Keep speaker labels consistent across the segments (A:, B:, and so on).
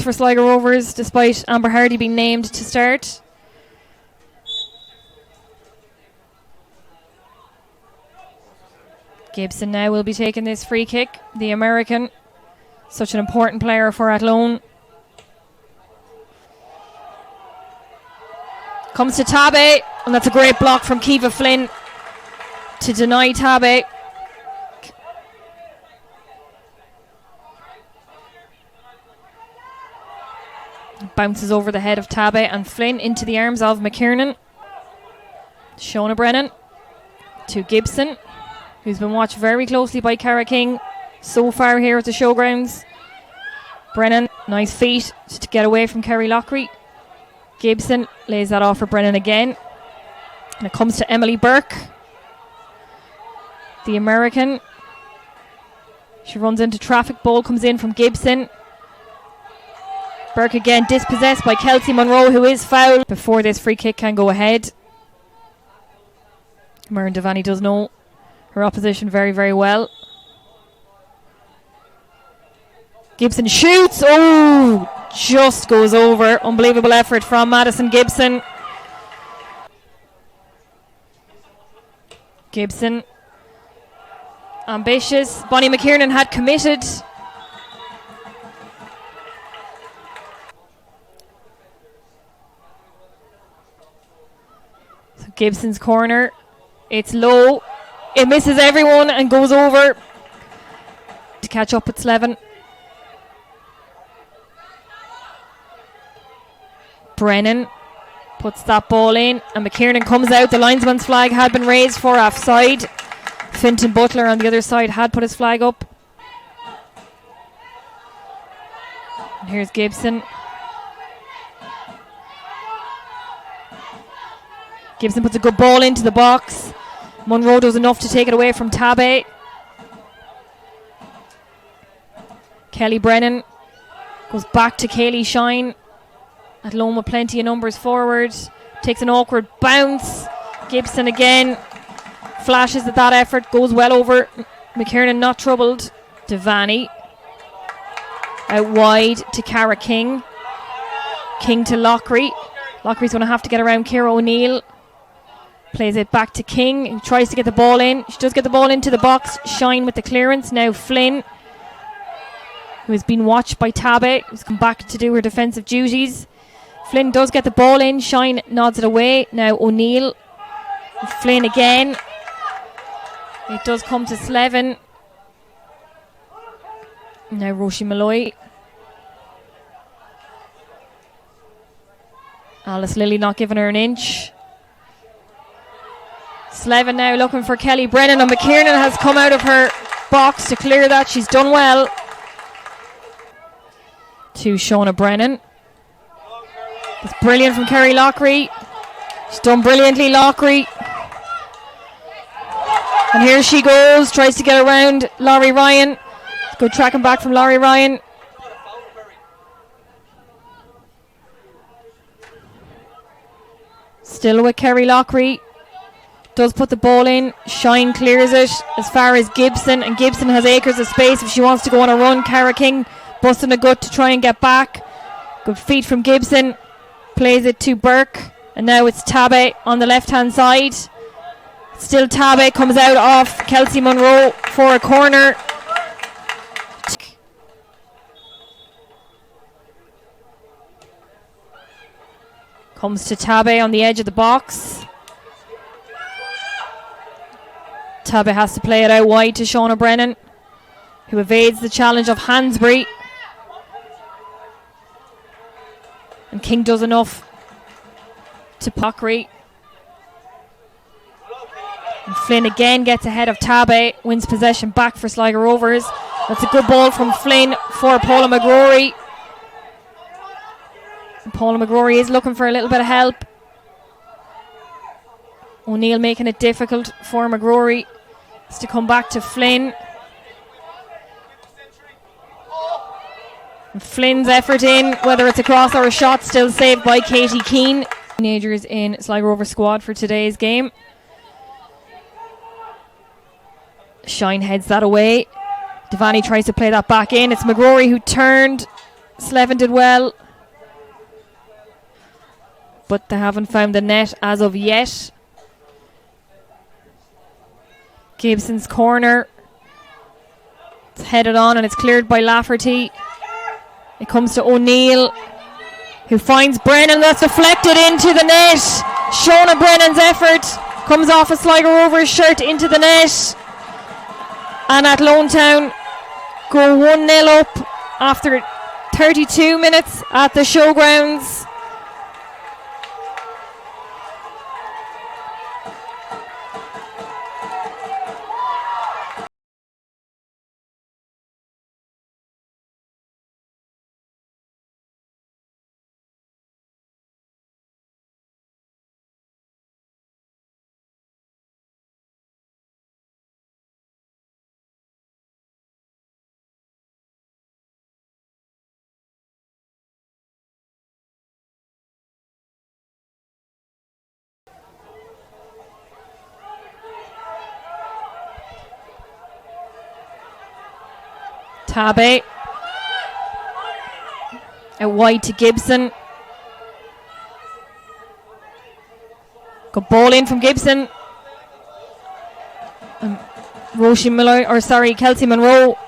A: for Sligo Rovers, despite Amber Hardy being named to start. Gibson now will be taking this free kick. The American, such an important player for Athlone. Comes to Tabe, and that's a great block from Kiva Flynn to deny Tabe. Bounces over the head of Tabe and Flynn into the arms of McKiernan. Shauna Brennan to Gibson, who's been watched very closely by Cara King so far here at the Showgrounds. Brennan, nice feet to get away from Kerry Lockery. Gibson lays that off for Brennan again. And it comes to Emily Burke, the American. She runs into traffic. Ball comes in from Gibson. Burke again dispossessed by Kelsey Monroe, who is fouled before this free kick can go ahead. Myrne Devaney does know her opposition very, very well. Gibson shoots. Oh, just goes over. Unbelievable effort from Madison Gibson. Gibson, ambitious. Bonnie McKiernan had committed. So Gibson's corner. It's low. It misses everyone and goes over to catch up with Slevin. Brennan puts that ball in and McKiernan comes out. The linesman's flag had been raised for offside. Fintan Butler on the other side had put his flag up. And here's Gibson. Gibson puts a good ball into the box. Monroe does enough to take it away from Tabe. Kelly Brennan goes back to Kaylee Shine. Athlone with plenty of numbers forward. Takes an awkward bounce. Gibson again flashes at that effort. Goes well over. McKiernan not troubled. Devaney out wide to Cara King. King to Lockery. Lockery's going to have to get around Ciara O'Neill. Plays it back to King, who tries to get the ball in. She does get the ball into the box. Shine with the clearance. Now Flynn, who has been watched by Tabe, who's come back to do her defensive duties. Flynn does get the ball in. Shine nods it away. Now O'Neill. Flynn again. It does come to Slevin. Now Roisin Malloy. Alice Lilly not giving her an inch. Slevin now looking for Kelly Brennan, and McKiernan has come out of her box to clear that. She's done well. To Shauna Brennan. It's brilliant from Kerry Lockery. She's done brilliantly, Lockery. And here she goes, tries to get around Laurie Ryan. Good tracking back from Laurie Ryan. Still with Kerry Lockery. Does put the ball in. Shine clears it as far as Gibson, and Gibson has acres of space if she wants to go on a run. Cara King busting a gut to try and get back. Good feet from Gibson. Plays it to Burke, and now it's Tabe on the left hand side. Still Tabe, comes out off Kelsey Monroe for a corner. Comes to Tabe on the edge of the box. Tabe has to play it out wide to Shauna Brennan, who evades the challenge of Hansbury. And King does enough to Pockery. And Flynn again gets ahead of Tabe, wins possession back for Sligo Rovers. That's a good ball from Flynn for Paula McGrory. And Paula McGrory is looking for a little bit of help. O'Neill making it difficult for McGrory. It's to come back to Flynn. And Flynn's effort in, whether it's a cross or a shot, still saved by Katie Keane. Teenagers in Sligo Rovers squad for today's game. Shine heads that away. Devaney tries to play that back in. It's McGrory who turned Slevin did well, but they haven't found the net as of yet. Gibson's corner. It's headed on and it's cleared by Lafferty. It comes to O'Neill, who finds Brennan. That's deflected into the net. Shauna Brennan's effort comes off a Sligo Rovers shirt into the net. And Athlone Town go 1-0 up after 32 minutes at the Showgrounds. Tabe out wide to Gibson. Good ball in from Gibson. Kelsey Monroe.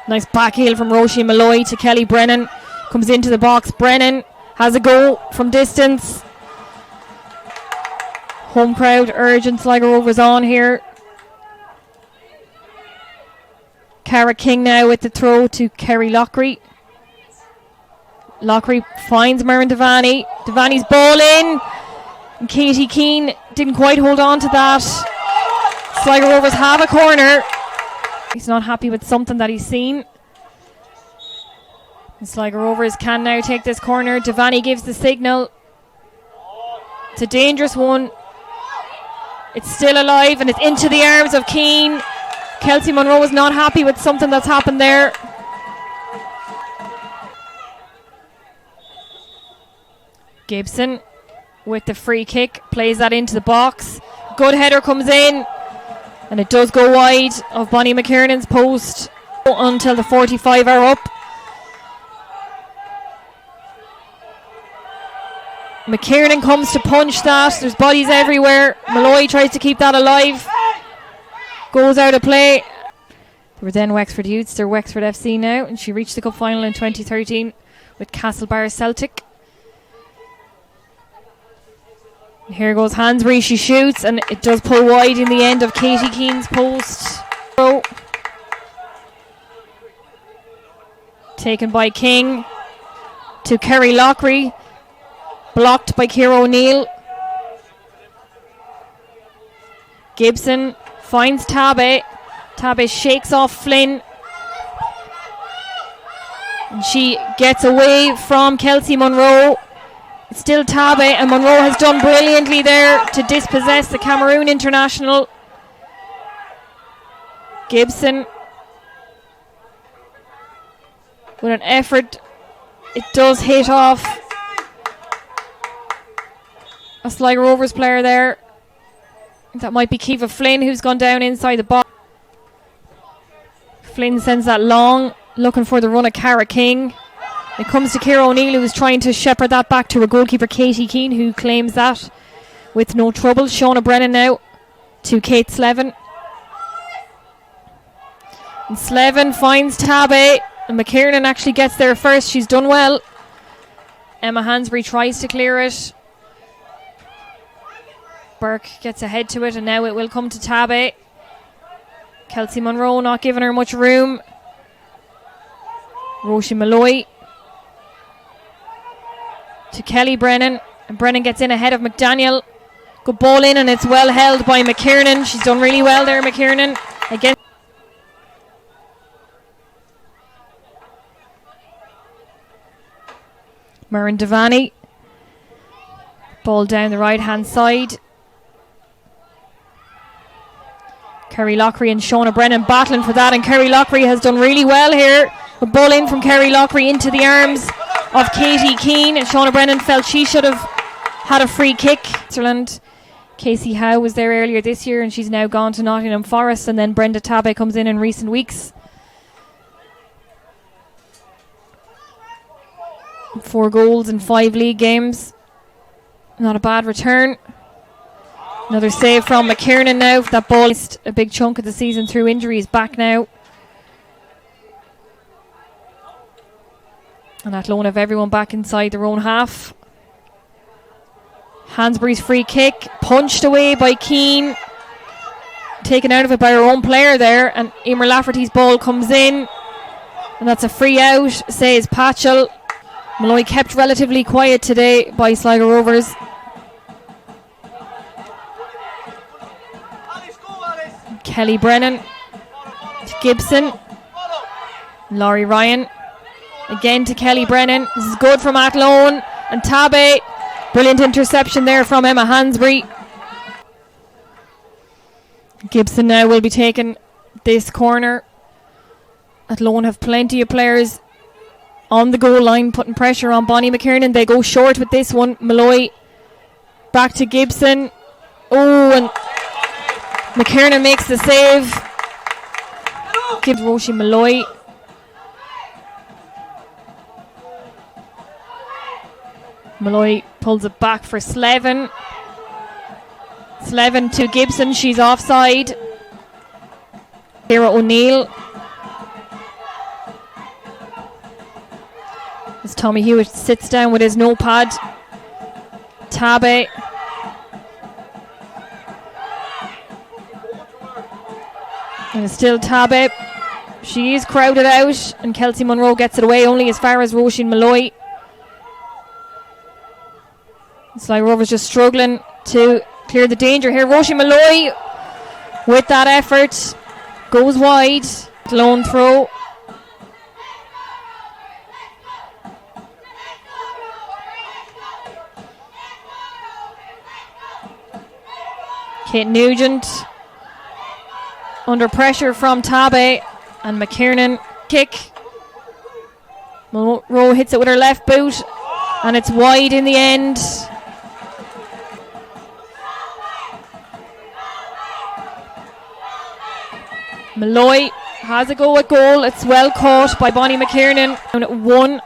A: Nice back heel from Roisin Malloy to Kelly Brennan. Comes into the box. Brennan has a go from distance. Home crowd urging Sligo Rovers on here. Cara King now with the throw to Kerry Lockery. Lockery finds Muireann Devaney. Devaney's ball in. And Katie Keane didn't quite hold on to that. Sligo Rovers have a corner. He's not happy with something that he's seen. And Sligo Rovers can now take this corner. Devaney gives the signal. It's a dangerous one. It's still alive and it's into the arms of Keane. Kelsey Monroe is not happy with something that's happened there. Gibson with the free kick plays that into the box. Good header comes in and it does go wide of Bonnie McKiernan's post until the 45 are up. McKiernan comes to punch that. There's bodies everywhere. Malloy tries to keep that alive. Goes out of play. They were then Wexford Youths. They're Wexford FC now. And she reached the cup final in 2013 with Castlebar Celtic. And here goes Hansbury. She shoots and it does pull wide in the end of Katie Keane's post. Taken by King to Kerry Lockery. Blocked by Ciara O'Neill. Gibson finds Tabe. Tabe shakes off Flynn. And she gets away from Kelsey Monroe. It's still Tabe, and Monroe has done brilliantly there to dispossess the Cameroon international. Gibson with an effort. It does hit off a Sligo Rovers player there. That might be Kiva Flynn, who's gone down inside the box. Flynn sends that long, looking for the run of Cara King. It comes to Ciara O'Neill, who is trying to shepherd that back to her goalkeeper Katie Keane, who claims that with no trouble. Shauna Brennan now to Kate Slevin. And Slevin finds Tabe, and McKiernan actually gets there first. She's done well. Emma Hansbury tries to clear it. Burke gets ahead to it, and now it will come to Tabe. Kelsey Monroe not giving her much room. Roisin Malloy to Kelly Brennan, and Brennan gets in ahead of McDaniel. Good ball in, and it's well held by McKiernan. She's done really well there, McKiernan. Again, Muireann Devaney. Ball down the right hand side. Kerry Lockery and Shauna Brennan battling for that, and Kerry Lockery has done really well here. A ball in from Kerry Lockery into the arms of Katie Keane, and Shauna Brennan felt she should have had a free kick. Switzerland Casey Howe was there earlier this year and she's now gone to Nottingham Forest, and then Brenda Tabe comes in recent weeks. 4 goals in 5 league games. Not a bad return. Another save from McKiernan now. That ball missed a big chunk of the season through injuries, back now. And Athlone have everyone back inside their own half. Hansbury's free kick, punched away by Keane. Taken out of it by our own player there. And Emer Lafferty's ball comes in. And that's a free out, says Patchell. Malloy kept relatively quiet today by Sligo Rovers. Kelly Brennan to Gibson. Laurie Ryan again to Kelly Brennan. This is good from Athlone. And Tabe. Brilliant interception there from Emma Hansbury. Gibson now will be taking this corner. Athlone have plenty of players on the goal line putting pressure on Bonnie McKiernan. They go short with this one. Malloy back to Gibson. Oh, and McKiernan makes the save. Gives Roisin Malloy. Malloy pulls it back for Slevin. Slevin to Gibson. She's offside. Sarah O'Neill. As Tommy Hewitt sits down with his notepad. Tabe. And it's still Tabe. She is crowded out, and Kelsey Munro gets it away only as far as Roisin Malloy. Sligo Rovers just struggling to clear the danger here. Roisin Malloy with that effort goes wide. Lone throw. Kate Nugent under pressure from Tabe, and McKiernan kick. Monroe hits it with her left boot, and it's wide in the end. Malloy has a go at goal. It's well caught by Bonnie McKiernan. Down at 1.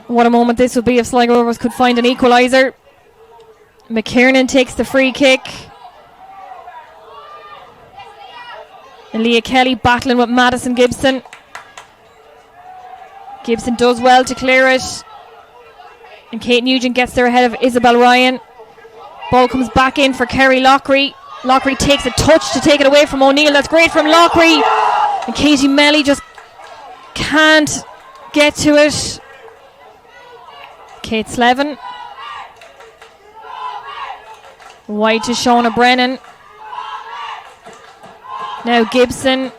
A: What a moment this would be if Sligo Rovers could find an equaliser. McKiernan takes the free kick. And Leah Kelly battling with Madison Gibson. Gibson does well to clear it. And Kate Nugent gets there ahead of Isabel Ryan. Ball comes back in for Kerry Lockery. Lockery takes a touch to take it away from O'Neill. That's great from Lockery. And Katie Melly just can't get to it. Kate Slevin. Wide to Shauna Brennan. Now Gibson.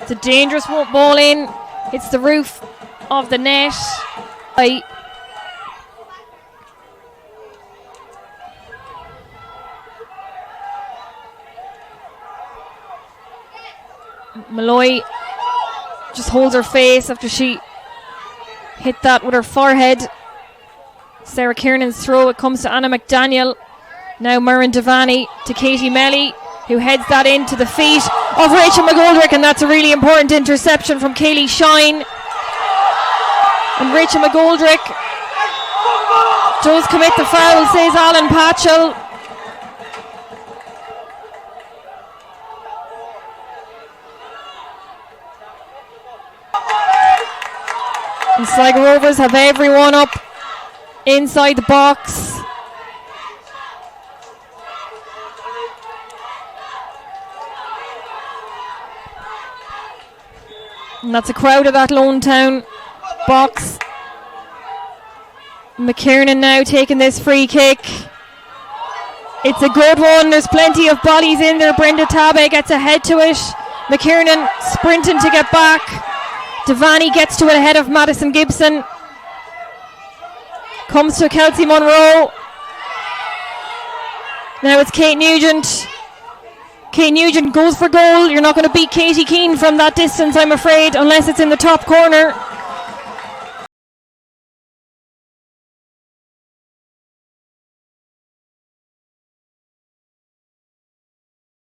A: It's a dangerous ball in. It's the roof of the net. Malloy just holds her face after she hit that with her forehead. Sarah Kiernan's throw. It comes to Anna McDaniel. Now Murren Devaney to Katie Melly, who heads that into the feet of Rachel McGoldrick, and that's a really important interception from Kaylee Shine. And Rachel McGoldrick does commit the foul, says Alan Patchell. And Sligo Rovers have everyone up inside the box. And that's a crowd at Athlone Town box. McKiernan now taking this free kick. It's a good one. There's plenty of bodies in there. Brenda Tabe gets ahead to it. McKiernan sprinting to get back. Devaney gets to it ahead of Madison Gibson. Comes to Kelsey Munro. Now it's Kate Nugent. Kate Nugent goes for goal. You're not going to beat Katie Keane from that distance, I'm afraid, unless it's in the top corner.